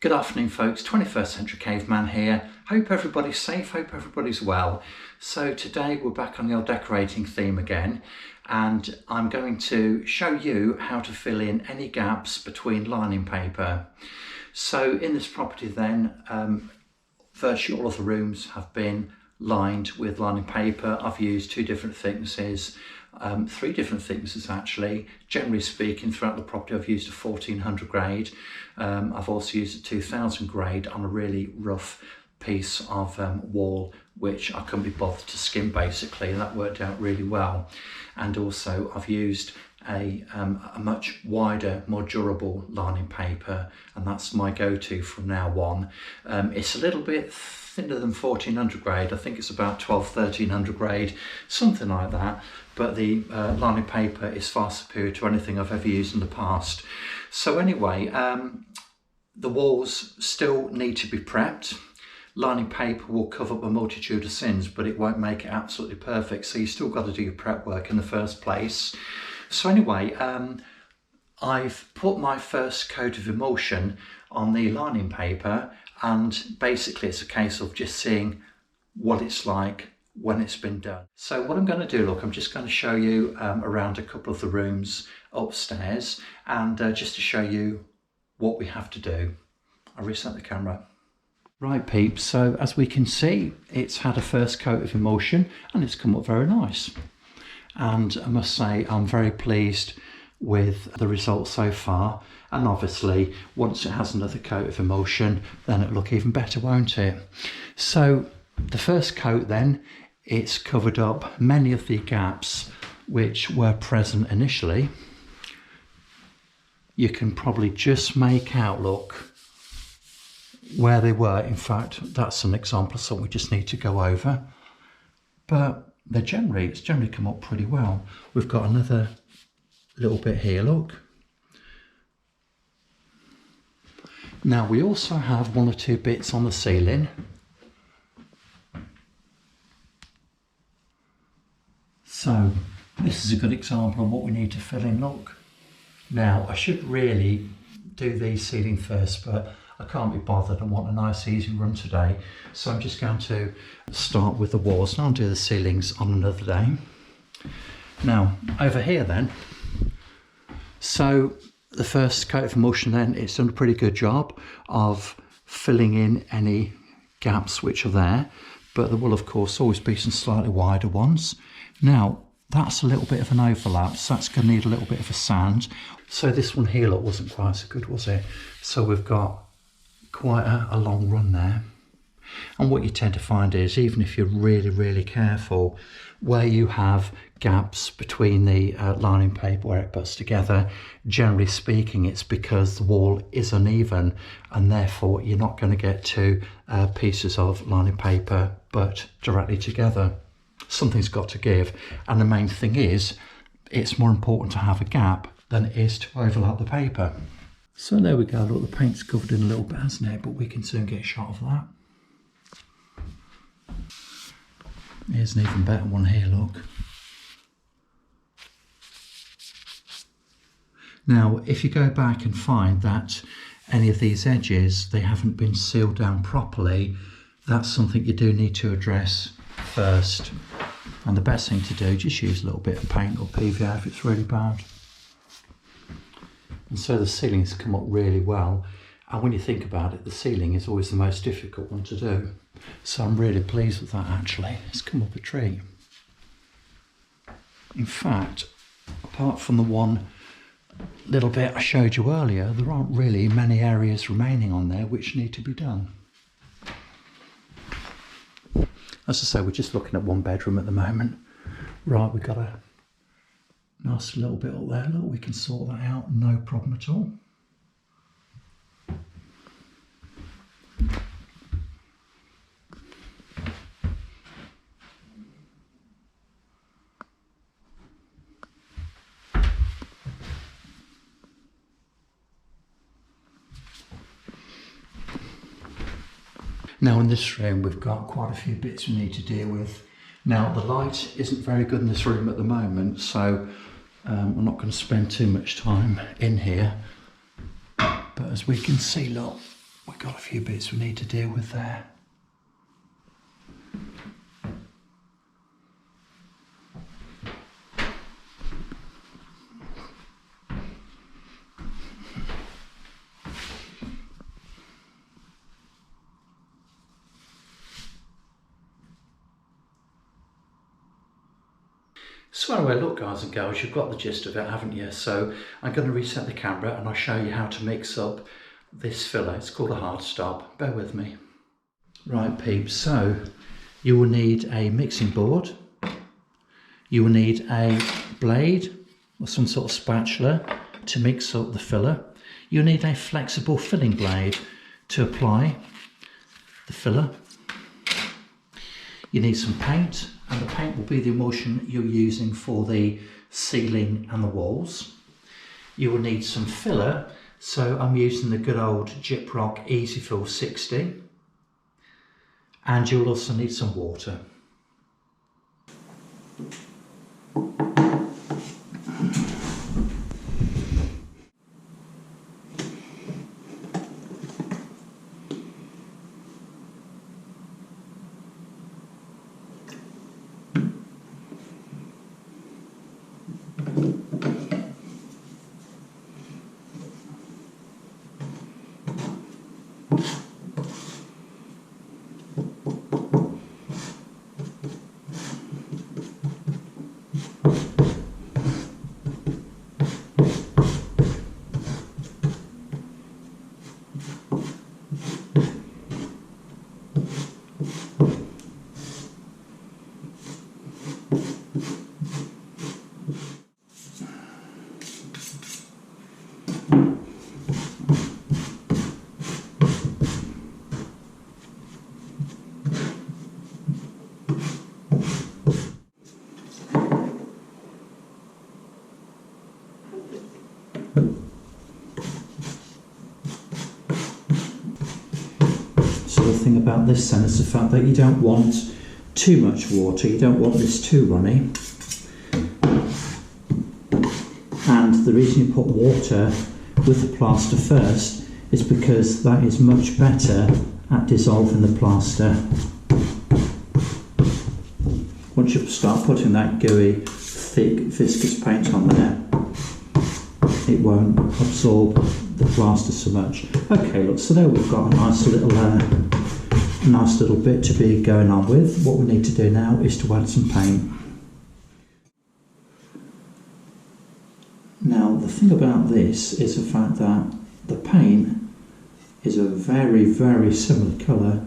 Good afternoon folks, 21st Century Caveman here. Hope everybody's safe, hope everybody's well. So today we're back on the old decorating theme again, and I'm going to show you how to fill in any gaps between lining paper. So in this property then, virtually all of the rooms have been lined with lining paper. I've used two different thicknesses, three different thicknesses actually. Generally speaking, throughout the property I've used a 1400 grade. I've also used a 2000 grade on a really rough piece of wall which I couldn't be bothered to skim basically, and that worked out really well. And also I've used a much wider, more durable lining paper, and that's my go-to from now on. It's a little bit thinner than 1400 grade. I think it's about 1300 grade, something like that, but the lining paper is far superior to anything I've ever used in the past. So anyway, the walls still need to be prepped. Lining paper will cover up a multitude of sins, but it won't make it absolutely perfect, so you still got to do your prep work in the first place. So anyway, I've put my first coat of emulsion on the lining paper, and basically it's a case of just seeing what it's like when it's been done. So what I'm going to do, look, I'm just going to show you around a couple of the rooms upstairs, and just to show you what we have to do. I'll reset the camera. Right peeps, so as we can see, it's had a first coat of emulsion and it's come up very nice. And I must say I'm very pleased with the results so far, and obviously once it has another coat of emulsion then it'll look even better, won't it? So the first coat then, it's covered up many of the gaps which were present initially. You can probably just make out, look, where they were. In fact, that's an example of something we just need to go over, but it's generally come up pretty well. We've got another little bit here, look. Now we also have one or two bits on the ceiling. So this is a good example of what we need to fill in, look. Now I should really do the ceiling first, but I can't be bothered. I want a nice easy run today, so I'm just going to start with the walls and I'll do the ceilings on another day. Now over here then, so the first coat of emulsion then, it's done a pretty good job of filling in any gaps which are there, but there will of course always be some slightly wider ones. Now that's a little bit of an overlap, so that's going to need a little bit of a sand. So this one here, look, wasn't quite so good, was it? So we've got quite a long run there. And what you tend to find is, even if you're really careful, where you have gaps between the lining paper where it butts together, generally speaking it's because the wall is uneven, and therefore you're not going to get two pieces of lining paper butt directly together. Something's got to give, and the main thing is it's more important to have a gap than it is to overlap the paper. So there we go, look, the paint's covered in a little bit, hasn't it? But we can soon get a shot of that. Here's an even better one here, look. Now, if you go back and find that any of these edges, they haven't been sealed down properly, that's something you do need to address first. And the best thing to do, just use a little bit of paint or PVA if it's really bad. And so the ceiling's come up really well, and when you think about it, the ceiling is always the most difficult one to do. So I'm really pleased with that actually. It's come up a treat. In fact, apart from the one little bit I showed you earlier, there aren't really many areas remaining on there which need to be done. As I say, we're just looking at one bedroom at the moment. Right, we've got a nice little bit up there, look, we can sort that out, no problem at all. Now in this room we've got quite a few bits we need to deal with. Now the light isn't very good in this room at the moment, so I'm not going to spend too much time in here, but as we can see, look, We've got a few bits we need to deal with there. So anyway, look guys and girls, you've got the gist of it, haven't you? So I'm going to reset the camera and I'll show you how to mix up this filler. It's called a hard stop. Bear with me. Right peeps, so you will need a mixing board. You will need a blade or some sort of spatula to mix up the filler. You'll need a flexible filling blade to apply the filler. You need some paint, and the paint will be the emulsion you're using for the ceiling and the walls. You will need some filler, so I'm using the good old Gyprock Easy Fill 60. And you'll also need some water. So the thing about this then is the fact that you don't want too much water, you don't want this too runny. And the reason you put water with the plaster first is because that is much better at dissolving the plaster. Once you start putting that gooey, thick, viscous paint on there, it won't absorb the plaster so much. Okay, look, so there we've got a nice little bit to be going on with. What we need to do now is to add some paint. Now, the thing about this is the fact that the paint is a very, very similar colour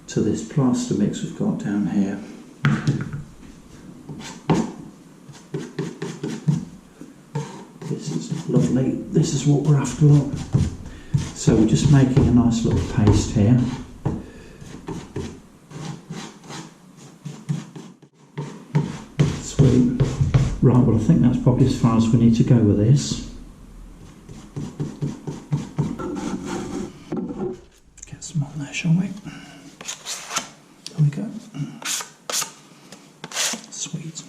to this plaster mix we've got down here. This is lovely. This is what we're after, look. So we're just making a nice little paste here. Sweet. Right, well I think that's probably as far as we need to go with this. Get some on there, shall we? There we go. Sweet.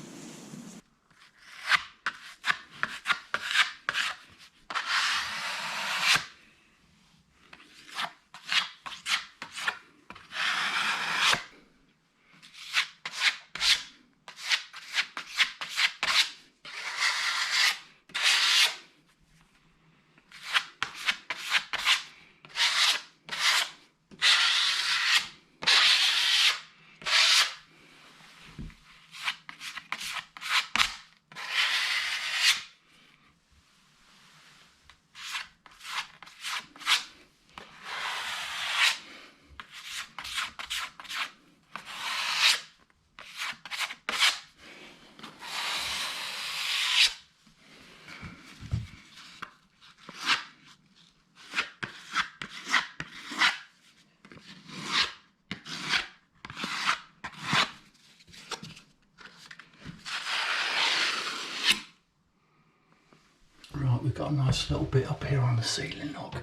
Right, we've got a nice little bit up here on the ceiling, look.